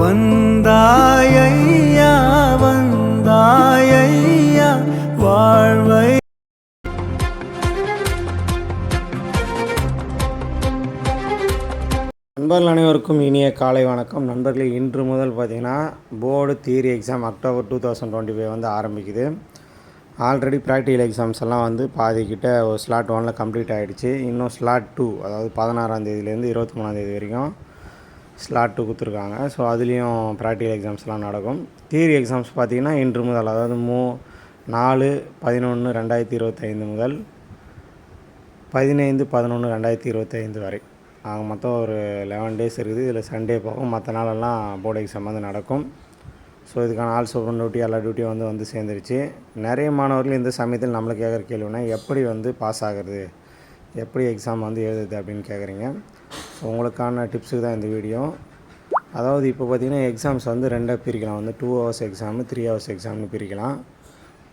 வந்தாயையா வந்தாயையா வாழ்வை. நண்பர்கள் அனைவருக்கும் இனிய காலை வணக்கம். நண்பர்களே, இன்று முதல் பார்த்திங்கன்னா போர்டு தியரி எக்ஸாம் அக்டோபர் 2025 வந்து ஆரம்பிக்குது. ஆல்ரெடி ப்ராக்டிக்கல் எக்ஸாம்ஸ் எல்லாம் வந்து பாதிக்கிட்ட ஒரு ஸ்லாட் 1 கம்ப்ளீட் ஆகிடுச்சு. இன்னும் ஸ்லாட் 2, அதாவது 16ஆம் தேதியிலேருந்து 23ஆம் தேதி வரைக்கும் ஸ்லாட் 2 கொடுத்துருக்காங்க. ஸோ அதுலேயும் ப்ராக்டிக்கல் எக்ஸாம்ஸ்லாம் நடக்கும். தியரி எக்ஸாம்ஸ் பார்த்திங்கன்னா இன்று முதல், அதாவது 4/11/2025 முதல் 15/11/2025 வரை மொத்தம் ஒரு 11 டேஸ் இருக்குது. இதில் சண்டே போகும், மற்ற நாளெல்லாம் போர்டு எக்ஸாம் வந்து நடக்கும். ஸோ இதுக்கான ஆல் சூப்பர் டியூட்டி எல்லா டியூட்டியும் வந்து சேர்ந்துருச்சு. நிறைய மாணவர்கள் இந்த சமயத்தில் நம்மளை கேட்குற கேள்வினா, எப்படி வந்து பாஸ் ஆகிறது, எப்படி எக்ஸாம் வந்து எழுதுது அப்படின்னு கேட்குறீங்க. ஸோ உங்களுக்கான டிப்ஸுக்கு தான் இந்த வீடியோ. அதாவது இப்போ பார்த்திங்கன்னா எக்ஸாம்ஸ் வந்து 2ஆக பிரிக்கலாம். வந்து 2 ஹவர்ஸ் எக்ஸாமு, 3 ஹவர்ஸ் எக்ஸாம்னு பிரிக்கலாம்.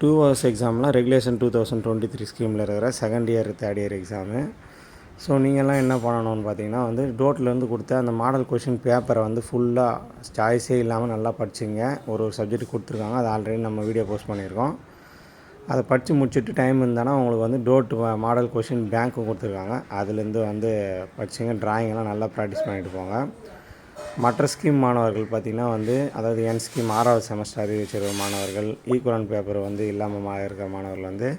2 ஹவர்ஸ் எக்ஸாம்லாம் ரெகுலேஷன் 2023 ஸ்கீமில் இருக்கிற second year third year exam. So நீங்கள்லாம் என்ன பண்ணணும்னு பார்த்தீங்கன்னா, வந்து டோட்லேருந்து கொடுத்த அந்த மாடல் கொஷின் பேப்பரை வந்து ஃபுல்லாக சாய்ஸே இல்லாமல் நல்லா படிச்சுங்க. ஒரு சப்ஜெக்ட் கொடுத்துருக்காங்க, அது ஆல்ரெடி நம்ம வீடியோ போஸ்ட் பண்ணியிருக்கோம். அதை படித்து முடிச்சுட்டு டைம் இருந்தானா உங்களுக்கு வந்து டோட் மாடல் கொஷின் பேங்க்கும் கொடுத்துருக்காங்க, அதுலேருந்து வந்து படிச்சுங்க. ட்ராயிங்கெல்லாம் நல்லா ப்ராக்டிஸ் பண்ணிட்டு போங்க. மற்ற ஸ்கீம் மாணவர்கள் பார்த்திங்கன்னா வந்து, அதாவது என் ஸ்கீம் 6வது செமஸ்டர் அறிவிச்சிருக்கிற மாணவர்கள், ஈக்குவலன்ட் பேப்பர் வந்து இல்லாமல் இருக்கிற மாணவர்கள் வந்து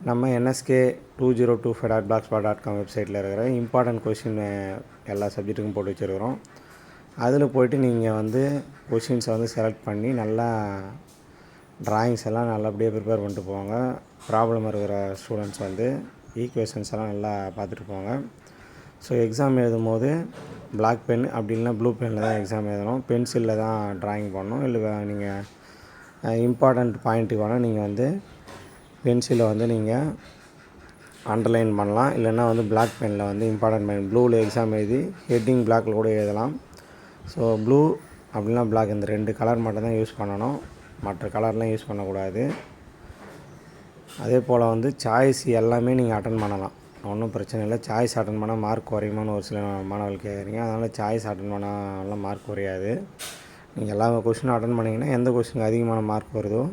நம்ம nsk2025.blogspot.com வெப்சைட்டில் இருக்கிற இம்பார்ட்டன்ட் கொஷின் எல்லா சப்ஜெக்ட்டுக்கும் போட்டு வச்சுருக்கிறோம். அதில் போய்ட்டு நீங்கள் வந்து கொஷின்ஸை வந்து செலக்ட் பண்ணி நல்லா ட்ராயிங்ஸ் எல்லாம் நல்லபடியாக ப்ரிப்பேர் பண்ணிட்டு போவாங்க. ப்ராப்ளம் இருக்கிற ஸ்டூடெண்ட்ஸ் வந்து ஈக்குவேஷன்ஸ் எல்லாம் நல்லா பார்த்துட்டு போவாங்க. ஸோ எக்ஸாம் எழுதும் போது பிளாக் பென் அப்படி இல்லைனா ப்ளூ பெனில் தான் எக்ஸாம் எழுதணும். பென்சிலில் தான் ட்ராயிங் பண்ணணும். இல்லை நீங்கள் இம்பார்ட்டண்ட் பாயிண்ட்டுக்கு வேணால் நீங்கள் வந்து பென்சிலை வந்து நீங்கள் அண்டர்லைன் பண்ணலாம். இல்லைன்னா வந்து பிளாக் பெனில் வந்து இம்பார்ட்டன்ட் பாயிண்ட் ப்ளூவில் எக்ஸாம் எழுதி ஹெட்டிங் பிளாக்கில் கூட எழுதலாம். ஸோ ப்ளூ அப்படின்னா பிளாக், இந்த 2 கலர் மட்டும் தான் யூஸ் பண்ணணும், மற்ற கலர்லாம் யூஸ் பண்ணக்கூடாது. அதே போல் வந்து சாய்ஸ் எல்லாமே நீங்கள் அட்டன் பண்ணலாம், ஒன்றும் பிரச்சனை இல்லை. சாய்ஸ் அட்டன் பண்ணால் மார்க் குறையுமான்னு ஒரு சில மாணவர்கள் கேட்குறீங்க. அதனால் சாய்ஸ் அட்டன் பண்ணாலாம் மார்க் குறையாது. நீங்கள் எல்லா கொஷினும் அட்டன் பண்ணிங்கன்னா எந்த கொஷினுக்கு அதிகமான மார்க் வருதோ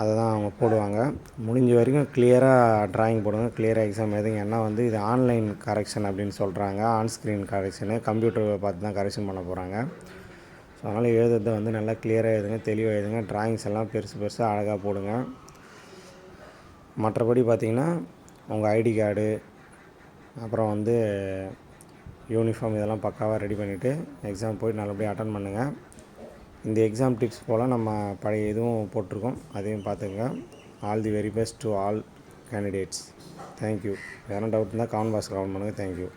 அதை தான் அவங்க போடுவாங்க. முடிஞ்ச வரைக்கும் கிளியராக ட்ராயிங் போடுங்க, கிளியராக எக்ஸாம் எழுதுங்க. ஏன்னா வந்து இது ஆன்லைன் கரெக்ஷன் அப்படின்னு சொல்கிறாங்க, ஆன் ஸ்க்ரீன் கரெக்ஷனு, கம்ப்யூட்டரை பார்த்து தான் கரெக்ஷன் பண்ண போகிறாங்க. ஸோ அதனால் எழுதுறதை வந்து நல்லா கிளியராக எழுதுங்க, தெளிவாக எழுதுங்க. ட்ராயிங்ஸ் எல்லாம் பெருசாக அழகாக போடுங்க. மற்றபடி பார்த்திங்கன்னா உங்கள் ஐடி கார்டு, அப்புறம் வந்து யூனிஃபார்ம் இதெல்லாம் பக்காவாக ரெடி பண்ணிவிட்டு எக்ஸாம் போய்ட்டு நல்லபடியாக அட்டன் பண்ணுங்கள். இந்த எக்ஸாம் டிப்ஸ் போல் நம்ம பழைய இதுவும் போட்டிருக்கோம், அதையும் பார்த்துங்க. All the very best to all candidates. Thank you. எதனா டவுட் இருந்தால் கமெண்ட் பாக்ஸில் கமெண்ட் பண்ணுங்கள். தேங்க்யூ.